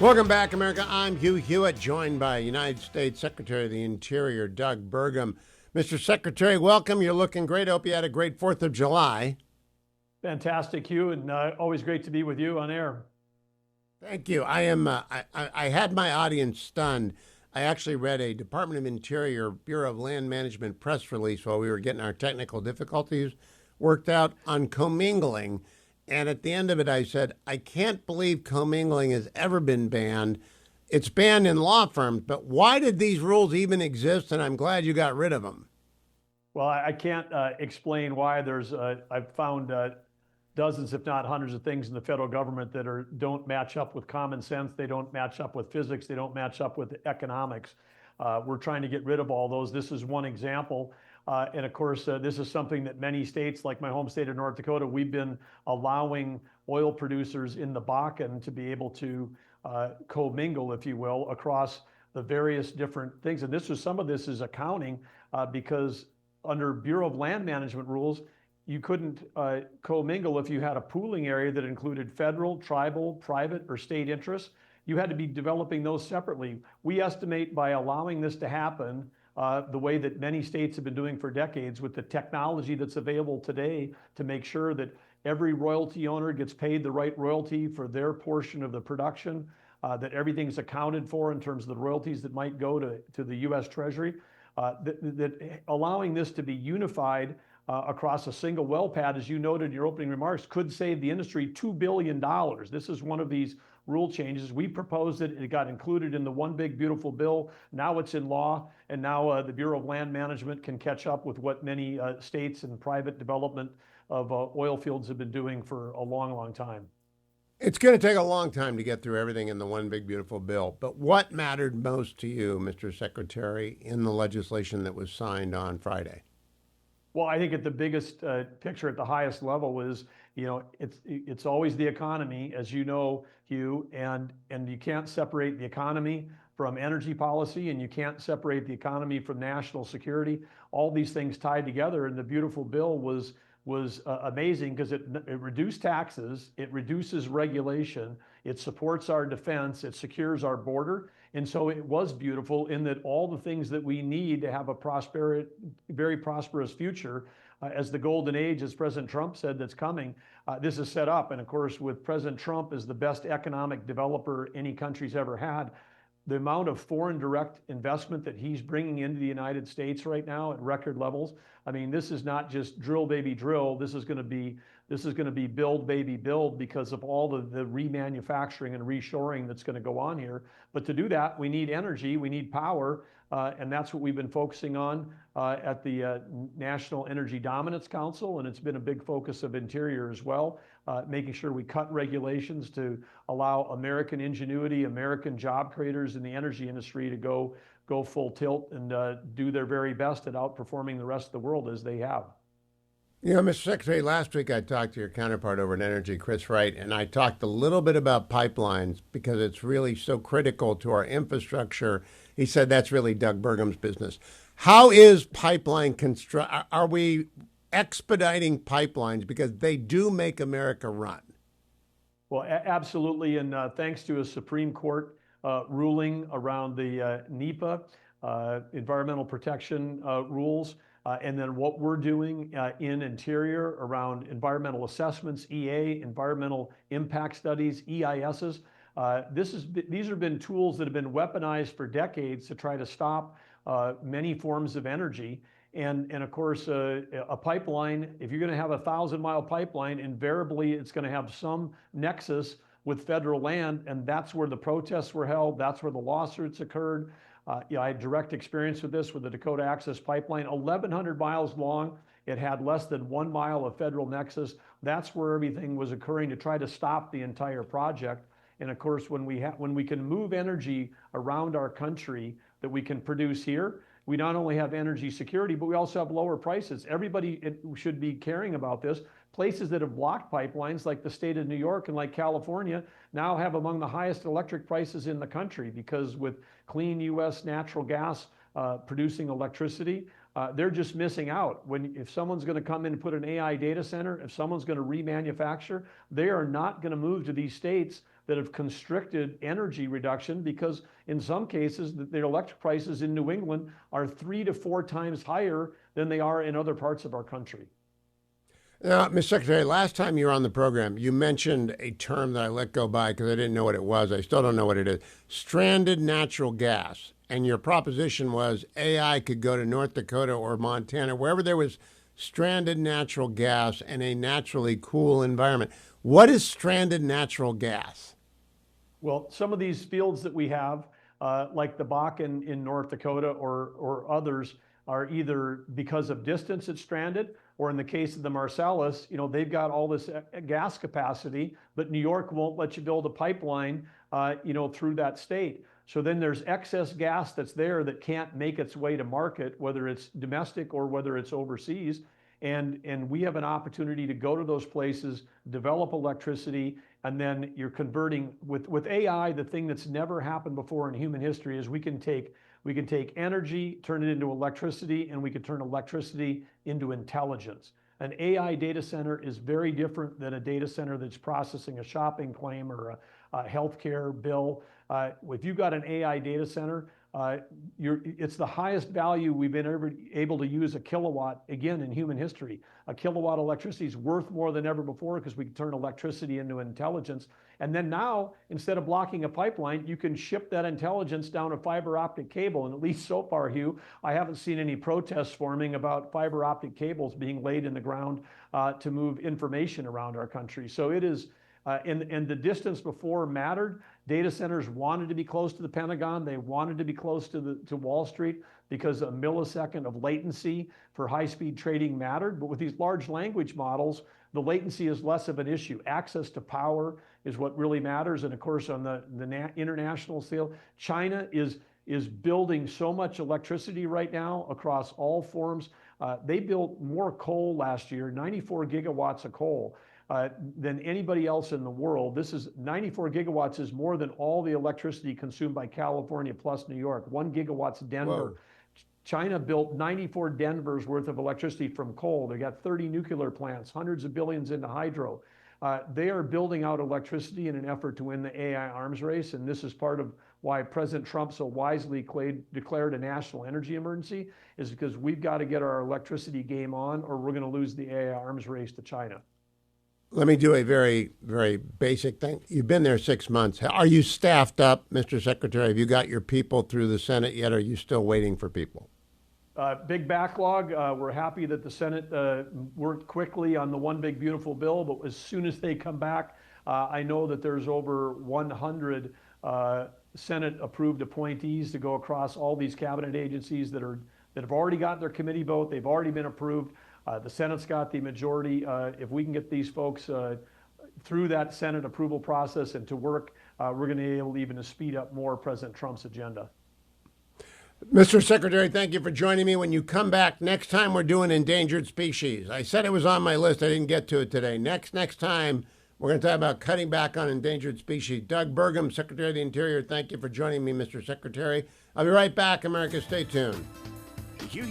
Welcome back, America. I'm Hugh Hewitt, joined by United States Secretary of the Interior, Doug Burgum. Mr. Secretary, welcome. You're looking great. I hope you had a great 4th of July. Fantastic, Hugh, and always great to be with you on air. Thank you. I had my audience stunned. I actually read a Department of Interior, Bureau of Land Management press release while we were getting our technical difficulties worked out on commingling. And at the end of it, I said, I can't believe commingling has ever been banned. It's banned in law firms, but why did these rules even exist? And I'm glad you got rid of them. Well, I can't explain why. I've found dozens, if not hundreds, of things in the federal government that don't match up with common sense. They don't match up with physics. They don't match up with economics. We're trying to get rid of all those. This is one example. And of course, this is something that many states, like my home state of North Dakota, we've been allowing oil producers in the Bakken to be able to commingle, if you will, across the various different things. And some of this is accounting because under Bureau of Land Management rules, you couldn't commingle if you had a pooling area that included federal, tribal, private, or state interests. You had to be developing those separately. We estimate by allowing this to happen the way that many states have been doing for decades with the technology that's available today to make sure that every royalty owner gets paid the right royalty for their portion of the production, that everything's accounted for in terms of the royalties that might go to the U.S. Treasury, that allowing this to be unified across a single well pad, as you noted in your opening remarks, could save the industry $2 billion. This is one of these rule changes. We proposed it. It got included in the One Big Beautiful Bill. Now it's in law, and now the Bureau of Land Management can catch up with what many states and private development of oil fields have been doing for a long, long time. It's going to take a long time to get through everything in the One Big Beautiful Bill. But what mattered most to you, Mr. Secretary, in the legislation that was signed on Friday? Well, I think at the biggest picture at the highest level is, it's always the economy, as you know, Hugh, and you can't separate the economy from energy policy, and you can't separate the economy from national security. All these things tied together, and the beautiful bill was amazing because it reduced taxes, it reduces regulation, it supports our defense, it secures our border. And so it was beautiful in that all the things that we need to have a very prosperous future as the golden age, as President Trump said, that's coming, this is set up. And of course, with President Trump as the best economic developer any country's ever had, the amount of foreign direct investment that he's bringing into the United States right now at record levels. I mean, this is not just drill, baby, drill. This is going to be build, baby, build because of all the remanufacturing and reshoring that's going to go on here. But to do that, we need energy, we need power, and that's what we've been focusing on at the National Energy Dominance Council, and it's been a big focus of Interior as well, making sure we cut regulations to allow American ingenuity, American job creators in the energy industry to go full tilt and do their very best at outperforming the rest of the world as they have. You know, Mr. Secretary, last week I talked to your counterpart over at Energy, Chris Wright, and I talked a little bit about pipelines because it's really so critical to our infrastructure. He said that's really Doug Burgum's business. How is pipeline are we expediting pipelines because they do make America run? Well, absolutely, and thanks to a Supreme Court ruling around the NEPA, environmental protection rules, and then what we're doing in Interior around environmental assessments, EA, environmental impact studies, EISs. These have been tools that have been weaponized for decades to try to stop many forms of energy. And of course, a pipeline, if you're going to have a 1,000-mile pipeline, invariably it's going to have some nexus with federal land, and that's where the protests were held. That's where the lawsuits occurred. I had direct experience with this with the Dakota Access Pipeline, 1,100 miles long. It had less than 1 mile of federal nexus. That's where everything was occurring to try to stop the entire project. And of course, when we can move energy around our country that we can produce here, we not only have energy security, but we also have lower prices. Everybody should be caring about this. Places that have blocked pipelines, like the state of New York and like California, now have among the highest electric prices in the country because with clean U.S. natural gas producing electricity, they're just missing out. If someone's going to come in and put an AI data center, if someone's going to remanufacture, they are not going to move to these states that have constricted energy reduction, because in some cases their electric prices in New England are 3 to 4 times higher than they are in other parts of our country. Now, Mr. Secretary, last time you were on the program, you mentioned a term that I let go by because I didn't know what it was. I still don't know what it is. Stranded natural gas. And your proposition was AI could go to North Dakota or Montana, wherever there was stranded natural gas and a naturally cool environment. What is stranded natural gas? Well, some of these fields that we have, like the Bakken in North Dakota or others, are either because of distance it's stranded, or in the case of the Marcellus, they've got all this gas capacity, but New York won't let you build a pipeline, through that state. So then there's excess gas that's there that can't make its way to market, whether it's domestic or whether it's overseas. And we have an opportunity to go to those places, develop electricity, and then you're converting with AI. The thing that's never happened before in human history is we can take energy, turn it into electricity, and we can turn electricity into intelligence. An AI data center is very different than a data center that's processing a shopping claim or a healthcare bill. If you've got an AI data center, it's the highest value we've been ever able to use a kilowatt, again, in human history. A kilowatt of electricity is worth more than ever before because we can turn electricity into intelligence. And then now, instead of blocking a pipeline, you can ship that intelligence down a fiber optic cable. And at least so far, Hugh, I haven't seen any protests forming about fiber optic cables being laid in the ground to move information around our country. So it is, and the distance before mattered. Data centers wanted to be close to the Pentagon. They wanted to be close to Wall Street because a millisecond of latency for high-speed trading mattered. But with these large language models, the latency is less of an issue. Access to power is what really matters. And of course, on the international scale, China is building so much electricity right now across all forms. They built more coal last year, 94 gigawatts of coal. Than anybody else in the world. This is 94 gigawatts is more than all the electricity consumed by California plus New York. 1 gigawatt's Denver. Whoa. China built 94 Denver's worth of electricity from coal. They got 30 nuclear plants, hundreds of billions into hydro. They are building out electricity in an effort to win the AI arms race, and this is part of why President Trump so wisely declared a national energy emergency, is because we've got to get our electricity game on, or we're going to lose the AI arms race to China. Let me do a very, very basic thing. You've been there 6 months. Are you staffed up, Mr. Secretary? Have you got your people through the Senate yet? Or are you still waiting for people? Big backlog. We're happy that the Senate worked quickly on the one big beautiful bill, but as soon as they come back, I know that there's over 100 Senate approved appointees to go across all these cabinet agencies that have already got their committee vote. They've already been approved. The Senate's got the majority. If we can get these folks through that Senate approval process and to work, we're going to be able even to speed up more President Trump's agenda. Mr. Secretary, thank you for joining me. When you come back, next time we're doing endangered species. I said it was on my list. I didn't get to it today. Next time, we're going to talk about cutting back on endangered species. Doug Burgum, Secretary of the Interior, thank you for joining me, Mr. Secretary. I'll be right back, America. Stay tuned.